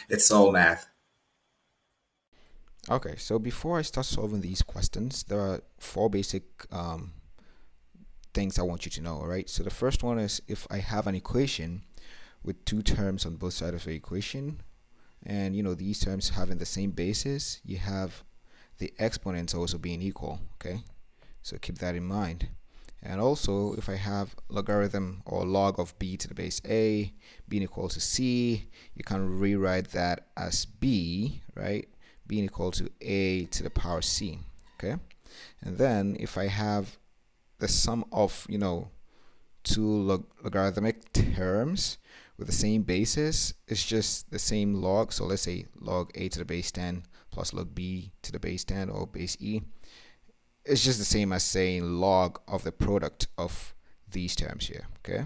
It's all math. Okay, so before I start solving these questions, there are four basic things I want you to know, all right? So the first one is if I have an equation with two terms on both sides of the equation, and these terms having the same basis, you have the exponents also being equal, okay? So keep that in mind. And also, if I have logarithm or log of b to the base a being equal to c, you can rewrite that as b, right, being equal to a to the power c, okay? And then if I have the sum of, two logarithmic terms with the same basis, it's just the same log. So let's say log a to the base 10 plus log b to the base 10 or base e. It's just the same as saying log of the product of these terms here, okay?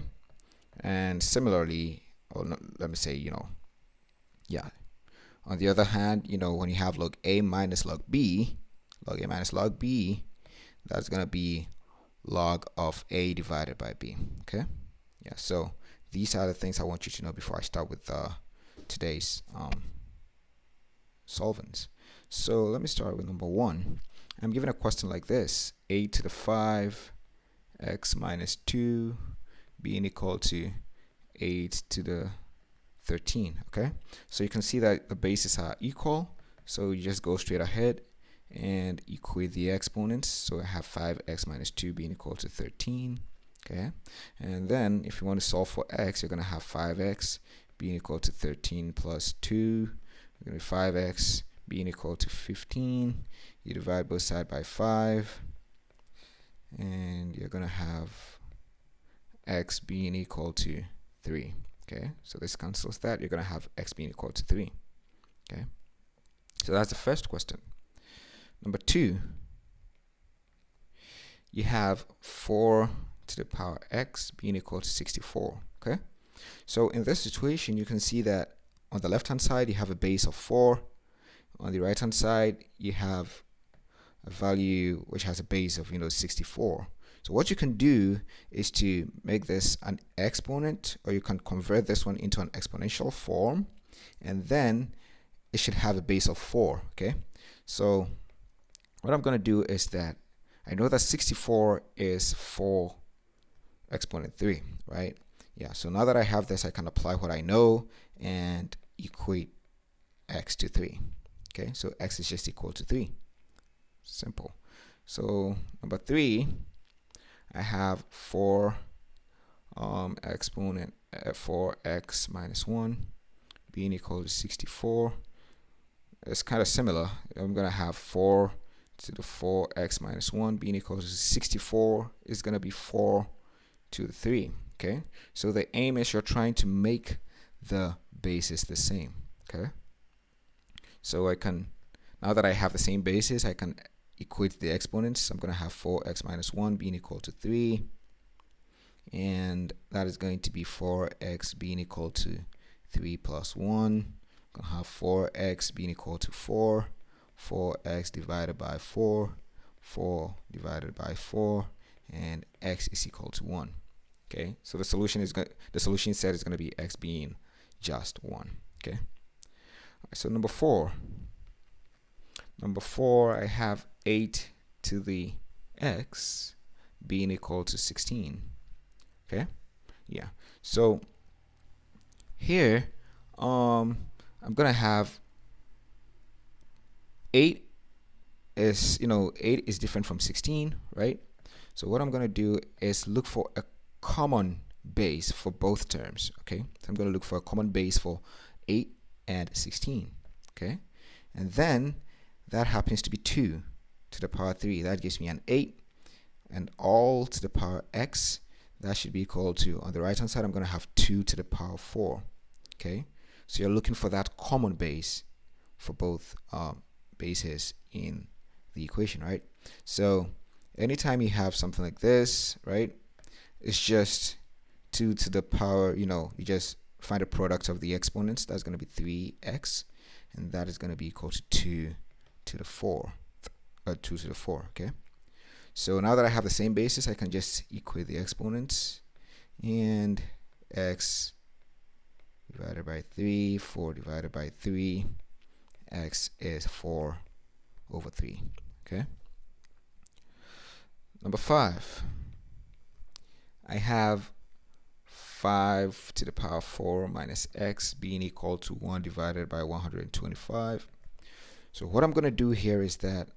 And similarly, or no, let me say, yeah. On the other hand, when you have log a minus log b, log a minus log b, that's going to be log of a divided by b, okay? Yeah, so these are the things I want you to know before I start with today's solvents. So let me start with number one. I'm given a question like this: a to the 5 x minus 2 being equal to 8 to the 13, okay? So you can see that the bases are equal, so you just go straight ahead and equate the exponents. So I have 5x minus 2 being equal to 13, okay? And then if you want to solve for x, you're going to have 5x being equal to 13 plus 2. You're going to 5x being equal to 15. You divide both sides by 5, and you're going to have x being equal to 3, okay? So this cancels that. You're going to have x being equal to 3, okay? So that's the first question. Number two, you have 4 to the power x being equal to 64, okay? So in this situation, you can see that on the left-hand side, you have a base of 4. On the right-hand side, you have a value which has a base of 64. So what you can do is to make this an exponent, or you can convert this one into an exponential form, and then it should have a base of 4, okay? So what I'm going to do is that I know that 64 is 4 exponent 3, right? Yeah, so now that I have this, I can apply what I know and equate x to 3, okay? So x is just equal to 3. Simple. So number 3, I have 4 exponent 4x minus 1 being equal to 64. It's kind of similar. I'm going to have 4 to the 4x minus 1 being equal to 64 is going to be 4 to the 3, okay? So the aim is you're trying to make the basis the same, okay? So I can, now that I have the same basis, I can equate the exponents. I'm going to have 4x minus 1 being equal to 3, and that is going to be 4x being equal to 3 plus 1. I'm going to have 4x being equal to 4, 4x divided by 4, 4 divided by 4, and x is equal to 1. Okay, so the solution set is going to be x being just 1. Okay, all right, so number 4, I have 8 to the x being equal to 16. Okay, yeah, so here I'm gonna have 8 is 8 is different from 16, right? So what I'm gonna do is look for a common base for both terms, okay? So I'm gonna look for a common base for 8 and 16, okay? And then that happens to be 2 to the power 3. That gives me an 8, and all to the power x, that should be equal to, on the right hand side, I'm going to have 2 to the power 4, okay? So you're looking for that common base for both bases in the equation, right? So anytime you have something like this, right, it's just 2 to the power, you just find a product of the exponents. That's going to be 3x, and that is going to be equal to 2 to the 4, 2 to the 4, okay? So now that I have the same basis, I can just equate the exponents, and x divided by 3, 4 divided by 3, x is 4 over 3. Okay. Number 5, I have 5 to the power 4 minus x being equal to 1 divided by 125. So what I'm going to do here is that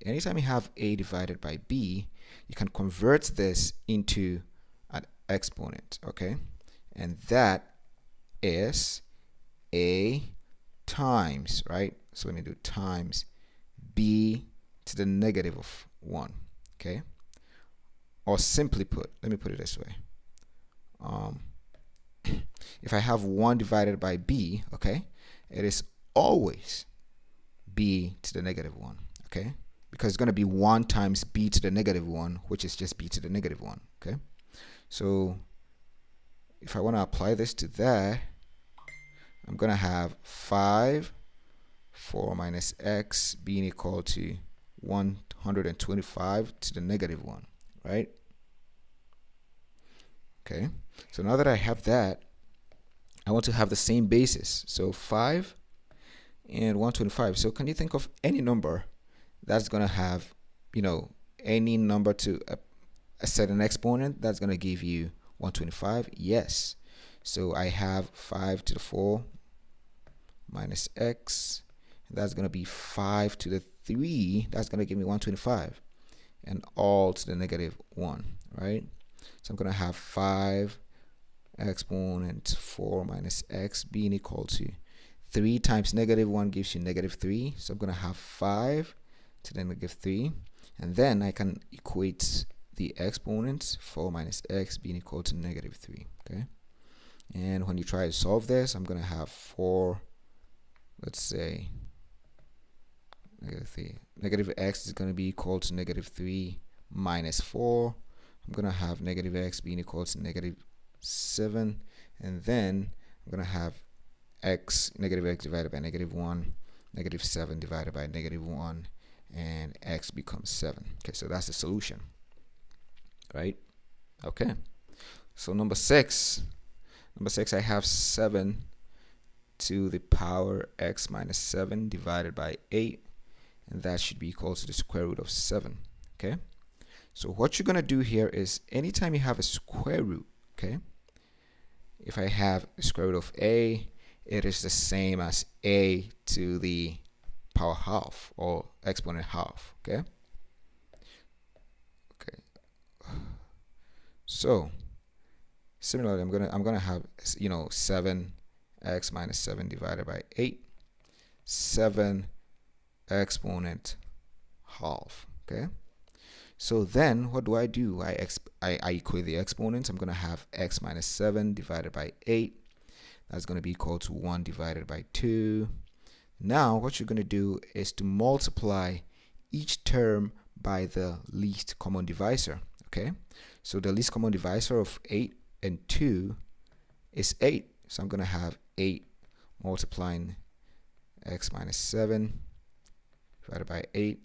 anytime you have a divided by b, you can convert this into an exponent, okay? And that is a times, right? So let me do times b to the negative of 1, okay? Or simply put, let me put it this way. If I have 1 divided by b, okay, it is always b to the negative 1, okay? Because it's going to be 1 times b to the negative 1, which is just b to the negative 1, okay? So if I want to apply this to that, I'm going to have 5, 4 minus x being equal to 125 to the negative 1, right? Okay, so now that I have that, I want to have the same basis. So 5 and 125. So can you think of any number that's going to have, any number to a certain exponent that's going to give you 125? Yes. So I have 5 to the 4 minus x. That's going to be 5 to the 3. That's going to give me 125. And all to the negative 1, right? So I'm going to have 5 exponent 4 minus x being equal to 3 times negative 1 gives you negative 3. So I'm going to have 5 to the negative 3. And then I can equate the exponents 4 minus x being equal to negative 3. Okay. And when you try to solve this, I'm going to have 4, let's say, negative 3. Negative x is going to be equal to negative 3 minus 4. I'm going to have negative x being equal to negative 7. And then I'm going to have negative x divided by negative 1, negative 7 divided by negative 1, and x becomes 7. Okay, so that's the solution, right? Okay, so number 6, I have 7 to the power x minus 7 divided by 8, and that should be equal to the square root of 7. Okay, so what you're going to do here is anytime you have a square root, okay, if I have the square root of a, it is the same as a to the power half or exponent half. Okay. So similarly, I'm gonna have 7x minus 7 divided by 8, 7 exponent half. Okay. So then what do? I equate the exponents. I'm gonna have x minus 7 divided by 8. That's going to be equal to 1 divided by 2. Now, what you're going to do is to multiply each term by the least common divisor. Okay? So the least common divisor of 8 and 2 is 8. So I'm going to have 8 multiplying x minus 7 divided by 8.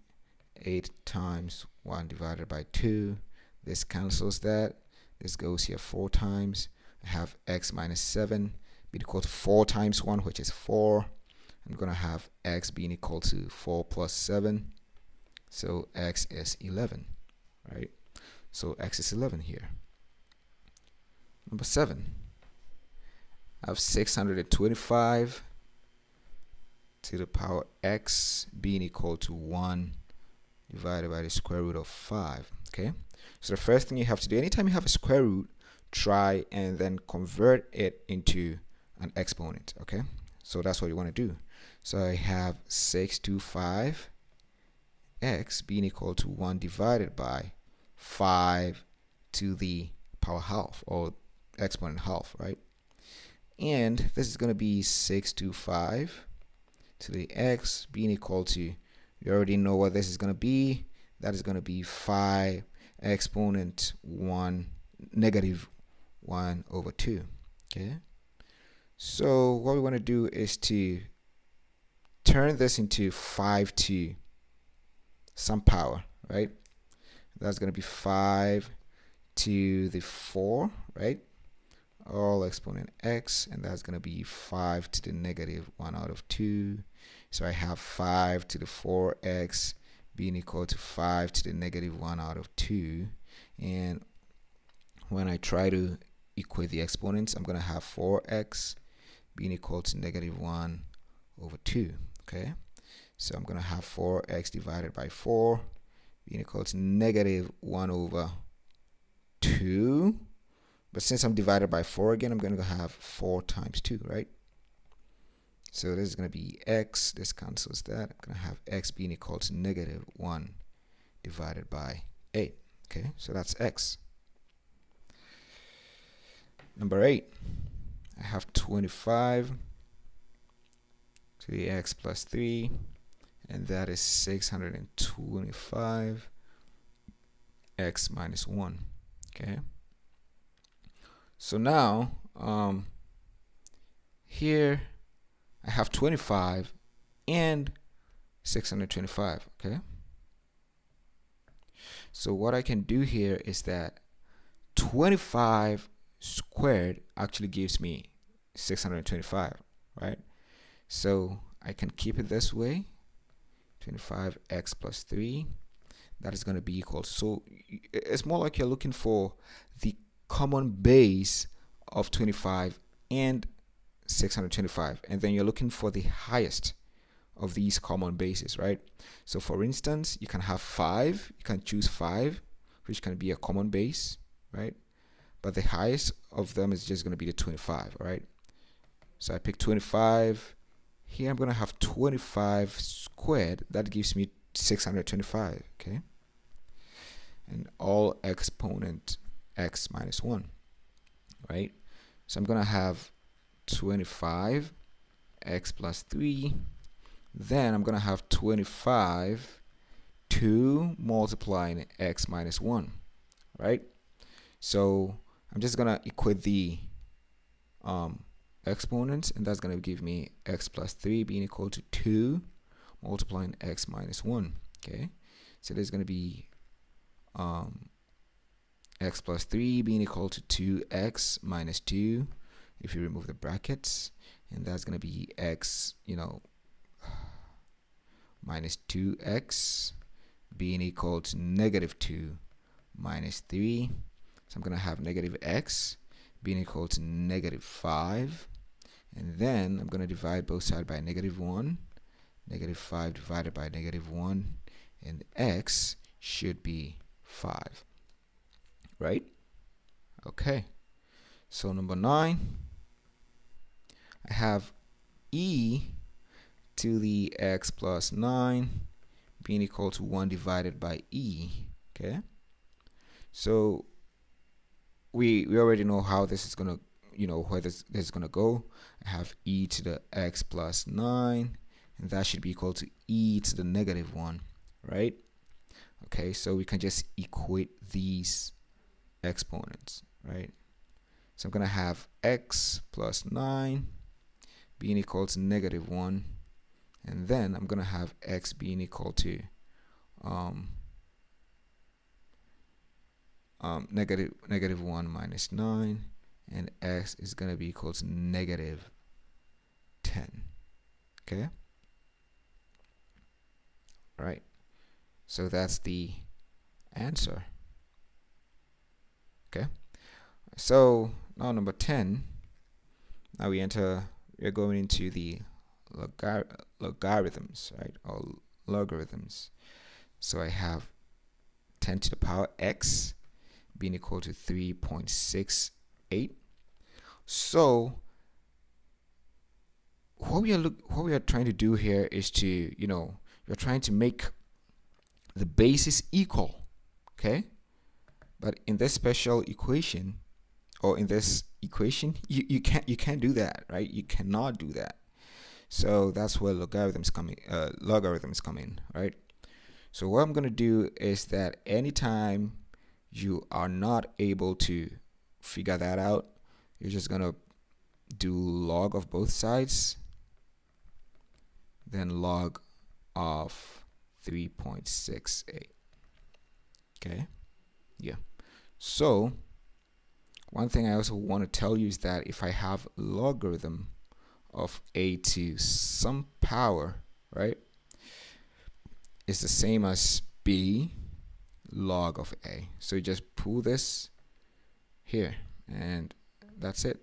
8 times 1 divided by 2. This cancels that. This goes here 4 times. I have x minus 7 be equal to 4 times 1, which is 4. I'm going to have x being equal to 4 plus 7. So x is 11, right? So x is 11 here. Number 7, I have 625 to the power x being equal to 1 divided by the square root of 5. Okay, so the first thing you have to do, anytime you have a square root, try and then convert it into an exponent. Okay, so that's what you want to do. So I have 625 x being equal to 1 divided by 5 to the power half or exponent half, right? And this is going to be 625 to the x being equal to, you already know what this is going to be. That is going to be 5 exponent 1 negative 1 over 2. Okay, so what we want to do is to turn this into 5 to some power, right? That's going to be 5 to the 4, right? all exponent x, and that's going to be 5 to the negative 1 out of 2. So I have 5 to the 4x being equal to 5 to the negative 1 out of 2. And when I try to equate the exponents, I'm going to have 4x being equal to negative 1 over 2. Okay, so I'm going to have 4x divided by 4 being equal to negative 1 over 2. But since I'm divided by 4 again, I'm going to have 4 times 2, right? So this is going to be x. This cancels that. I'm going to have x being equal to negative 1 divided by 8. Okay, so that's x. Number 8. I have 25 to the x plus 3, and that is 625 x minus 1. Okay. So now, here I have 25 and 625, okay? So what I can do here is that 25 squared actually gives me 625, right? So I can keep it this way, 25x plus 3. That is going to be equal. So it's more like you're looking for the common base of 25 and 625, and then you're looking for the highest of these common bases, right? So for instance, you can have 5. You can choose 5, which can be a common base, right? But the highest of them is just going to be the 25, all right? So I pick 25. Here I'm going to have 25 squared. That gives me 625, okay? And all exponent x minus 1, right? So I'm going to have 25 x plus 3. Then I'm going to have 25 2 multiplying x minus 1, right? So I'm just going to equate the exponents, and that's going to give me x plus 3 being equal to 2 multiplying x minus 1. Okay, so there's going to be x plus 3 being equal to 2x minus 2 if you remove the brackets, and that's going to be x, minus 2x being equal to negative 2 minus 3. So I'm going to have negative x being equal to negative 5, and then I'm going to divide both sides by negative 1. Negative 5 divided by negative 1, and x should be 5, right? Okay, so number 9, I have e to the x plus 9 being equal to 1 divided by e. Okay, so we already know how this is gonna, where this is gonna go. I have e to the x plus 9, and that should be equal to e to the negative 1, right? Okay, so we can just equate these exponents, right? So I'm gonna have x plus 9 being equal to negative 1, and then I'm gonna have x being equal to negative 1 minus 9, and x is gonna be equal to negative 10. Okay, right? So that's the answer. Okay, so now number 10. Now we're going into the logarithms, right? Or logarithms. So I have 10 to the power x being equal to 3.68. So what we are trying to do here is to, you're trying to make the bases equal, okay? But in this special equation, or in this equation, you can't do that, right? You cannot do that. So that's where logarithms come in, right? So what I'm going to do is that anytime you are not able to figure that out, you're just going to do log of both sides, then log of 3.68. Okay, yeah. So One thing I also want to tell you is that if I have logarithm of a to some power, right, it's the same as b log of a. So you just pull this here and that's it.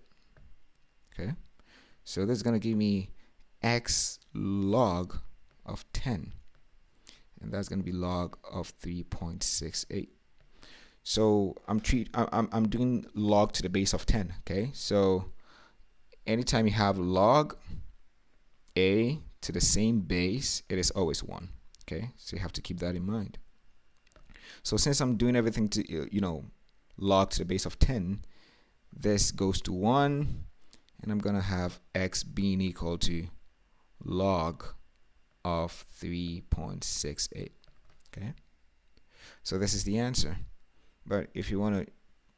Okay, so this is going to give me x log of 10, and that's going to be log of 3.68. So I'm doing log to the base of 10. Okay, so anytime you have log a to the same base, it is always 1. Okay, so you have to keep that in mind. So since I'm doing everything to log to the base of 10, this goes to 1, and I'm gonna have x being equal to log of 3.68. Okay, so this is the answer. But if you want to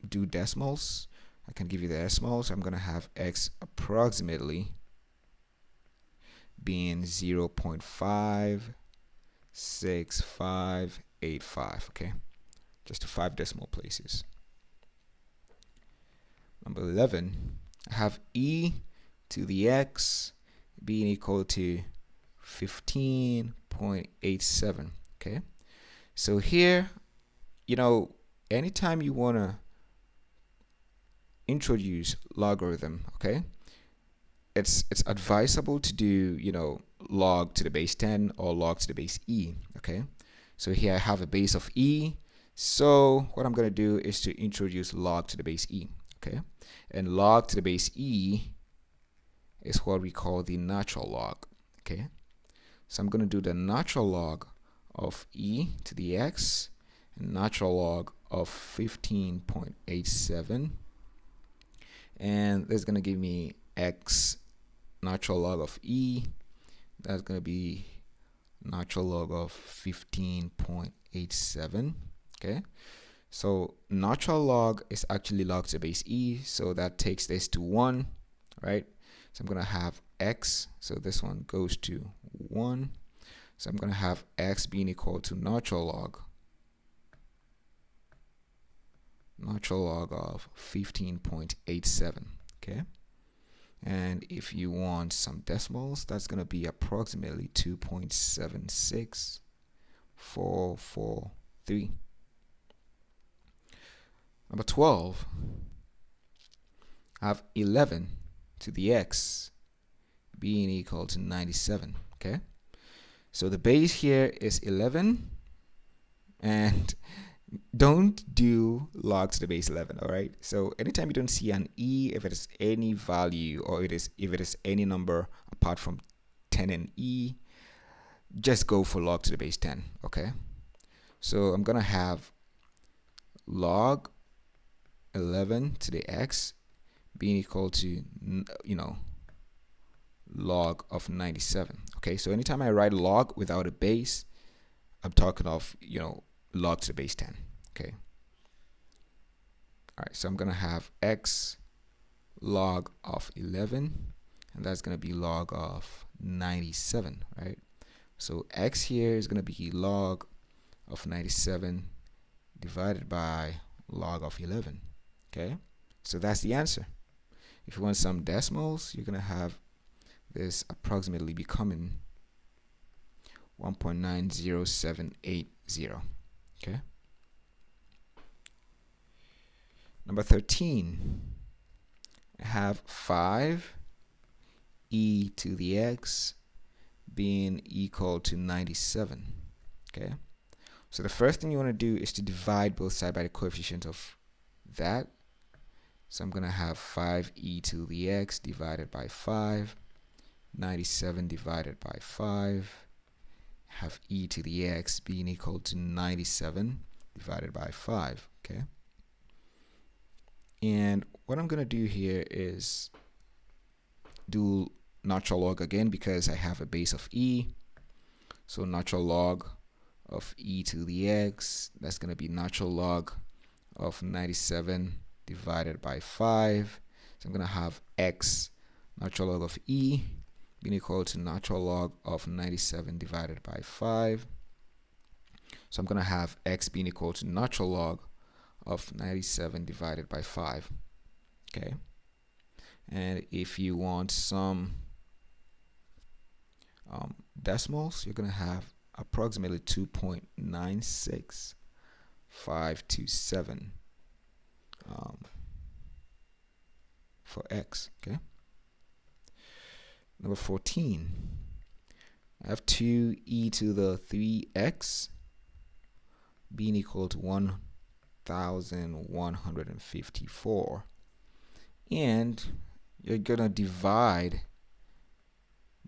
do decimals, I can give you the decimals. I'm gonna have x approximately being 0.56585. Okay, just to 5 decimal places. Number 11, I have e to the x being equal to 15.87. Okay, so here, anytime you want to introduce logarithm, okay, it's advisable to do log to the base 10 or log to the base e. Okay, so here I have a base of e, so what I'm going to do is to introduce log to the base e. Okay, and log to the base e is what we call the natural log. Okay, so I'm going to do the natural log of e to the x and natural log of 15.87, and this is going to give me x natural log of e. That's going to be natural log of 15.87. Okay, so natural log is actually log to the base e, so that takes this to 1, right? So I'm going to have x, so this one goes to 1. So I'm going to have x being equal to natural log of 15.87. Okay, and if you want some decimals, that's going to be approximately 2.76443. Number 12, I have 11 to the x being equal to 97. Okay, so the base here is 11, and don't do log to the base 11. All right, so anytime you don't see an e, if it is any value or if it is any number apart from 10 and e, just go for log to the base 10. Okay, so I'm gonna have log 11 to the x being equal to log of 97. Okay, so anytime I write log without a base, I'm talking of log to the base 10. Okay, all right, so I'm gonna have x log of 11, and that's gonna be log of 97, right? So x here is gonna be log of 97 divided by log of 11. Okay, so that's the answer. If you want some decimals, you're gonna have this approximately becoming 1.90780. Okay, number 13, I have 5 e to the x being equal to 97. Okay, so the first thing you want to do is to divide both sides by the coefficient of that. So I'm going to have 5e to the x divided by 5, 97 divided by 5, have e to the x being equal to 97 divided by 5. Okay, and what I'm going to do here is do natural log again because I have a base of e. So natural log of e to the x, that's going to be natural log of 97 divided by 5. So I'm going to have x natural log of e being equal to natural log of 97 divided by 5. So I'm going to have x being equal to natural log of 97 divided by 5. Okay, and if you want some decimals, you're gonna have approximately 2.96527 for x. Okay, number 14, I have 2e to the 3x being equal to 1154, and you're gonna divide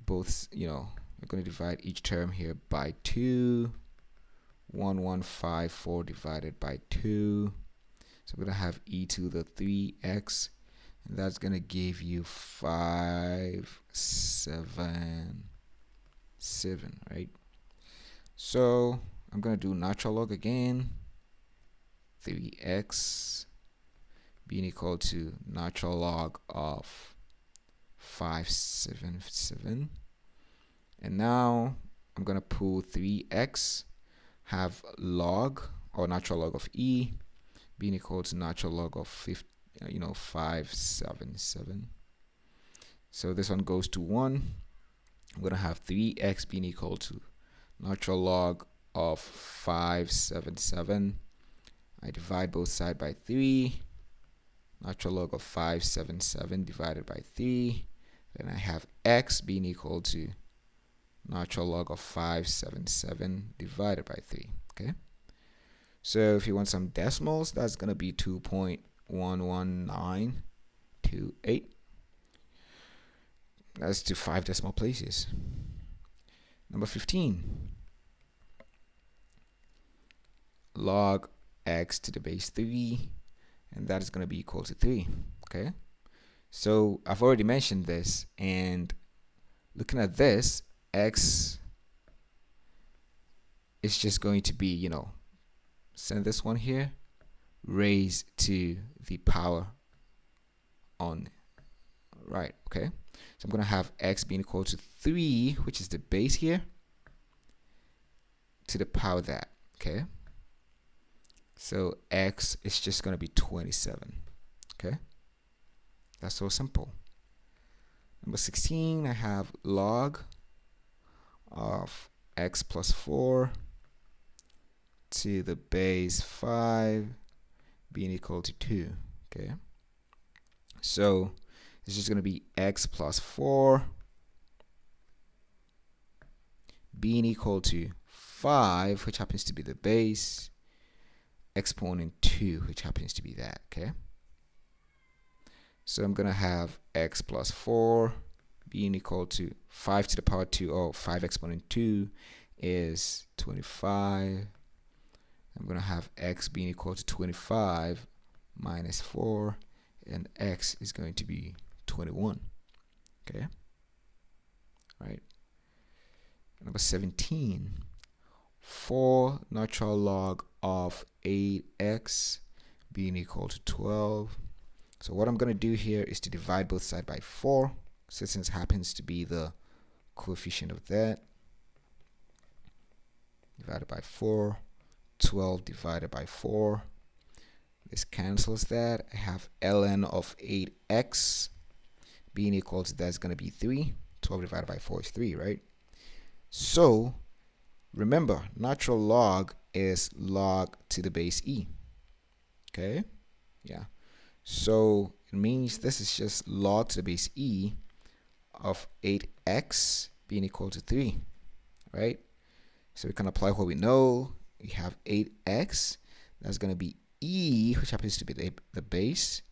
both, you're gonna divide each term here by 2. 1154 divided by 2, so we're gonna have e to the 3x, and that's gonna give you 577, right? So I'm gonna do natural log again. 3x being equal to natural log of 577, and now I'm gonna pull 3x, have log or natural log of e being equal to natural log of 577. So this one goes to 1. I'm gonna have 3x being equal to natural log of 577. I divide both sides by 3. Natural log of 577 divided by 3. Then I have x being equal to natural log of 577 divided by 3. Okay, so if you want some decimals, that's going to be 2.11928. That's to 5 decimal places. Number 15, log x to the base 3, and that is going to be equal to 3. Okay, so I've already mentioned this, and looking at this, x is just going to be, send this one here, raised to the power on right. Okay, so I'm going to have x being equal to 3, which is the base here, to the power of that. Okay, so x is just going to be 27. Okay, that's so simple. Number 16, I have log of x plus 4 to the base 5 being equal to 2. Okay, so it's just going to be x plus 4 being equal to 5, which happens to be the base, exponent 2, which happens to be that. Okay, so I'm going to have x plus 4 being equal to 5 to the power 2, or 5 exponent 2 is 25. I'm going to have x being equal to 25 minus 4, and x is going to be 21. Okay, right. Number 17, 4 natural log of 8x being equal to 12. So what I'm going to do here is to divide both sides by 4, since it happens to be the coefficient of that. Divided by 4, 12 divided by 4. This cancels that. I have ln of 8x being equal to, that's going to be 3. 12 divided by 4 is 3, right? So remember, natural log is log to the base e. Okay, yeah. So it means this is just log to the base e of 8x being equal to 3, right? So we can apply what we know. We have 8x, that's going to be e, which happens to be the base,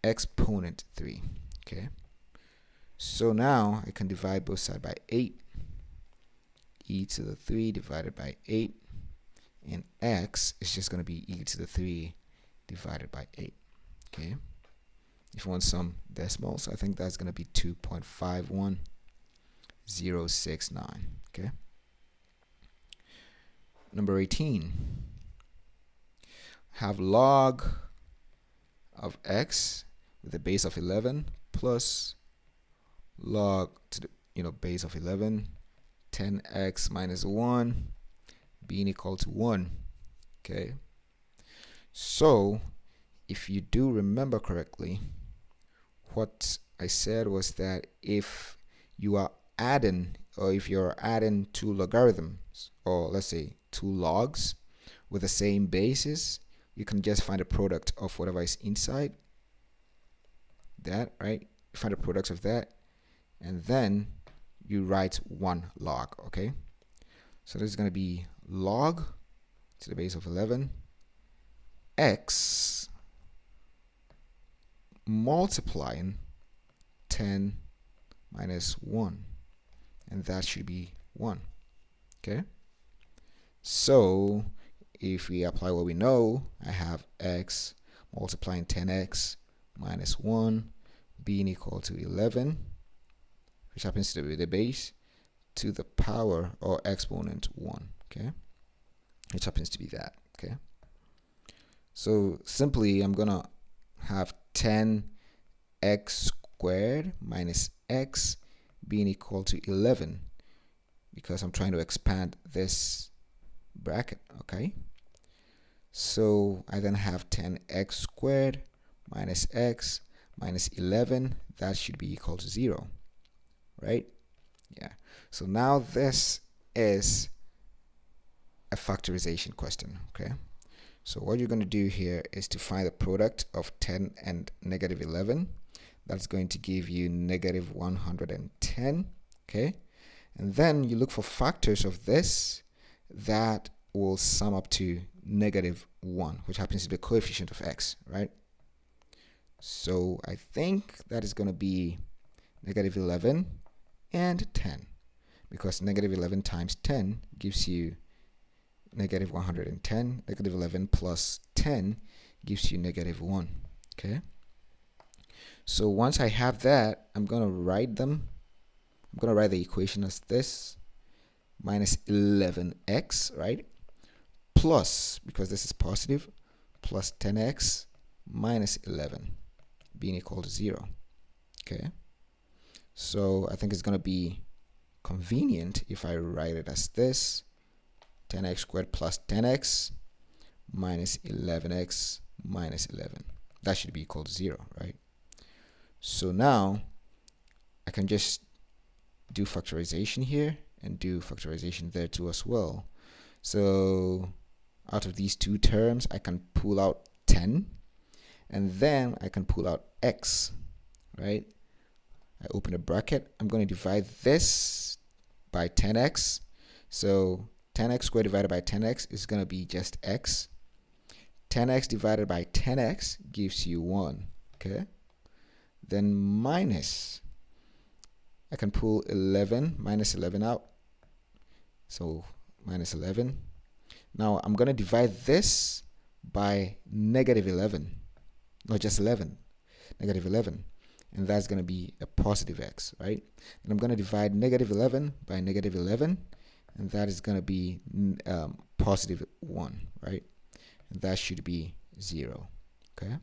exponent 3. Okay, so now I can divide both sides by 8. E to the 3 divided by 8, and x is just going to be e to the 3 divided by 8. Okay, if you want some decimals, I think that's going to be 2.51069. Okay, number 18, have log of x with the base of 11 plus log to the base of 11, 10x minus 1 being equal to 1. Okay, so if you do remember correctly, what I said was that if you are adding, or if you're adding two logarithms, or let's say two logs with the same basis, you can just find the product of whatever is inside that, right? Find the products of that, and then you write one log, okay? So this is going to be log to the base of 11 x multiplying 10 minus 1, and that should be 1, okay? So if we apply what we know, I have x multiplying 10x minus 1 being equal to 11, which happens to be the base, to the power or exponent 1, okay? Which happens to be that, okay? So simply, I'm gonna have 10x squared minus x being equal to 11, because I'm trying to expand this bracket, okay? So I then have 10x squared minus x minus 11, that should be equal to 0, right? Yeah. So now this is a factorization question, okay? So what you're going to do here is to find the product of 10 and negative 11. That's going to give you negative 110, okay? And then you look for factors of this that will sum up to negative 1, which happens to be the coefficient of x, right? So I think that is going to be negative 11 and 10, because negative 11 times 10 gives you negative 110. Negative 11 plus 10 gives you negative 1, okay? So once I have that, I'm going to write them. I'm going to write the equation as this: minus 11x, right? Plus, because this is positive, plus 10x minus 11 being equal to 0, okay? So I think it's going to be convenient if I write it as this: 10x squared plus 10x minus 11x minus 11. That should be equal to 0, right? So now I can just do factorization here and do factorization there too as well. So out of these two terms, I can pull out 10, and then I can pull out x, right? I open a bracket. I'm going to divide this by 10x. So 10x squared divided by 10x is going to be just x. 10x divided by 10x gives you 1, okay? Then minus, I can pull 11, minus 11 out. So minus 11. Now I'm going to divide this by negative 11. Not just 11, negative 11. And that's going to be a positive x, right? And I'm going to divide negative 11 by negative 11. And that is going to be positive 1, right? And that should be 0, okay?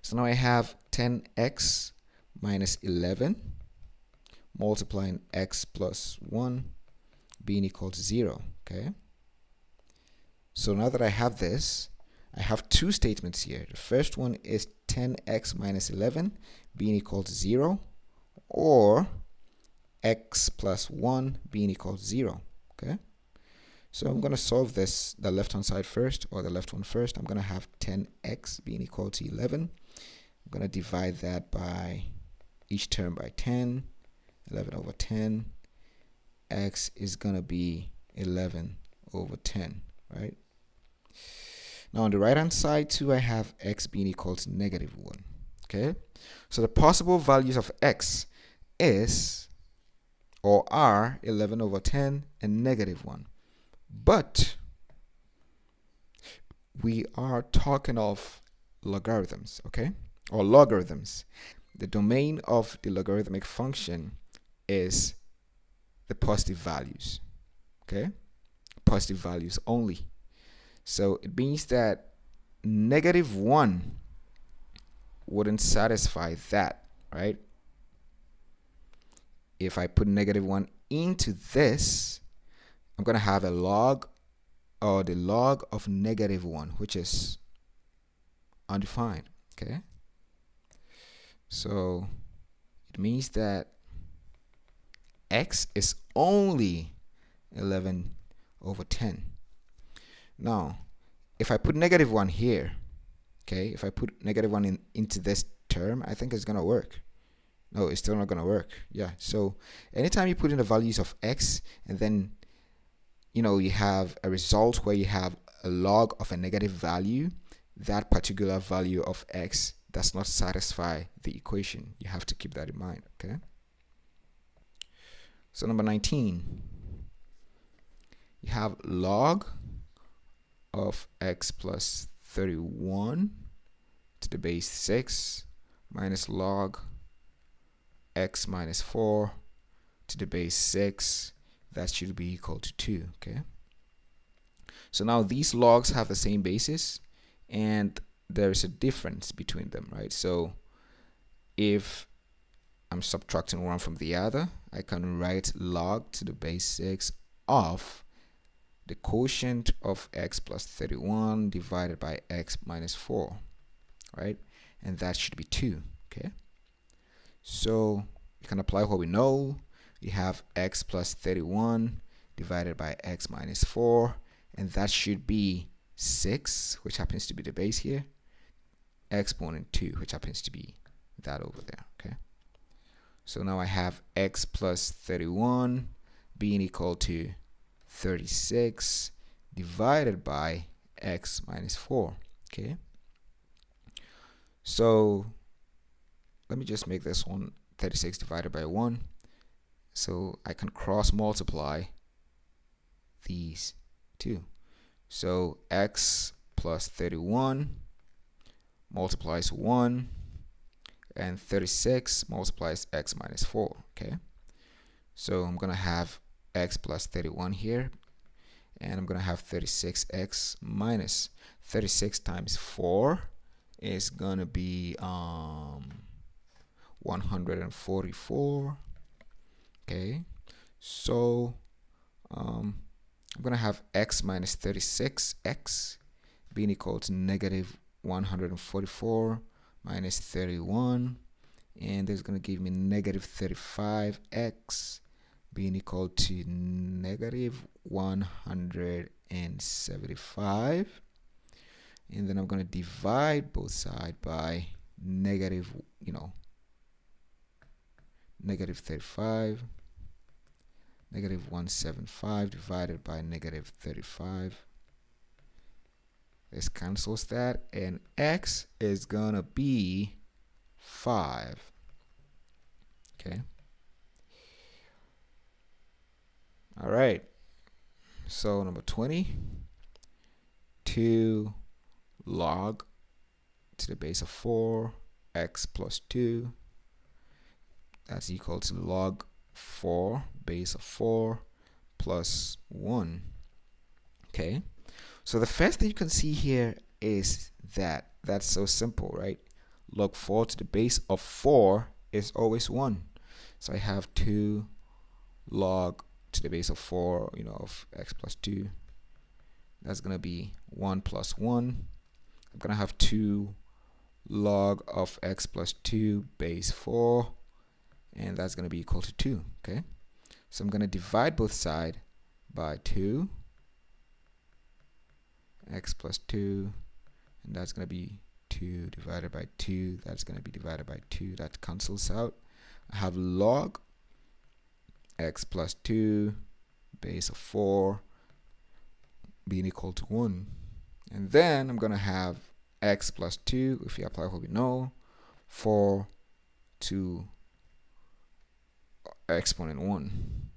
So now I have 10x minus 11 multiplying x plus 1 being equal to 0, okay? So now that I have this, I have two statements here. The first one is 10x minus 11 being equal to 0, or x plus 1 being equal to 0, okay? So I'm going to solve this, the left-hand side first, or the left one first. I'm going to have 10x being equal to 11. I'm going to divide that by each term by 10, 11 over 10. X is going to be 11 over 10, right? Now on the right-hand side too, I have x being equal to negative 1, okay? So the possible values of x is, or are, 11 over 10 and negative 1. But we are talking of logarithms, okay? Or logarithms. The domain of the logarithmic function is the positive values, okay? Positive values only. So it means that negative 1 wouldn't satisfy that, right? If I put negative 1 into this, I'm going to have a log, or the log of negative 1, which is undefined, okay? So it means that x is only 11 over 10. Now, if I put -1 here, okay, if I put -1 into this term, I think it's going to work. No, it's still not going to work. Yeah, so anytime you put in the values of x and then, you have a result where you have a log of a negative value, that particular value of x does not satisfy the equation. You have to keep that in mind, okay? So number 19, you have log of x plus 31 to the base 6 minus log x minus 4 to the base 6. That should be equal to 2, okay? So now these logs have the same basis, and there's a difference between them, right? So if I'm subtracting one from the other, I can write log to the base 6 of the quotient of x plus 31 divided by x minus 4, right? And that should be 2, okay? So you can apply what we know. You have x plus 31 divided by x minus 4, and that should be 6, which happens to be the base here, exponent 2, which happens to be that over there, okay? So now I have x plus 31 being equal to 36 divided by x minus 4, okay? So let me just make this one 36 divided by 1. So I can cross multiply these two. So x plus 31 multiplies 1, and 36 multiplies x minus 4, okay? So I'm going to have x plus 31 here, and I'm going to have 36x minus 36 times 4 is going to be 144, okay? So I'm going to have x minus 36x being equal to negative 144 minus 31, and there's going to give me negative 35x being equal to negative 175, and then I'm going to divide both sides by negative, negative 35. Negative 175 divided by negative 35. This cancels that, and x is gonna be 5. Okay. All right. So number 20, 2 log to the base of 4 x plus 2. That's equal to log 4 base of 4 plus 1. Okay, so the first thing you can see here is that that's so simple, right? Log 4 to the base of 4 is always 1. So I have 2 log to the base of 4, of x plus 2. That's going to be 1 plus 1. I'm going to have 2 log of x plus 2 base 4. And that's going to be equal to 2, okay? So I'm going to divide both sides by 2, x plus 2, and that's going to be 2 divided by 2. That's going to be divided by 2. That cancels out. I have log x plus 2 base of 4 being equal to 1. And then I'm going to have x plus 2, if you apply what we know, 4 to exponent 1.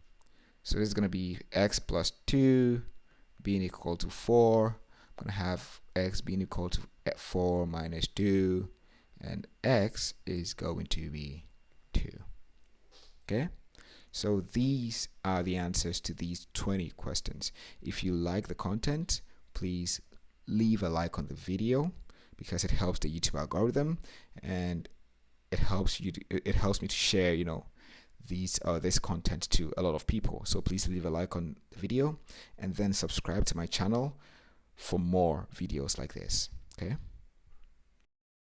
So this is going to be x plus 2 being equal to 4. I'm going to have x being equal to 4 minus 2, and x is going to be 2. Okay, so these are the answers to these 20 questions. If you like the content, please leave a like on the video, because it helps the YouTube algorithm, and it helps me to share this content to a lot of people. So please leave a like on the video, and then subscribe to my channel for more videos like this. Okay.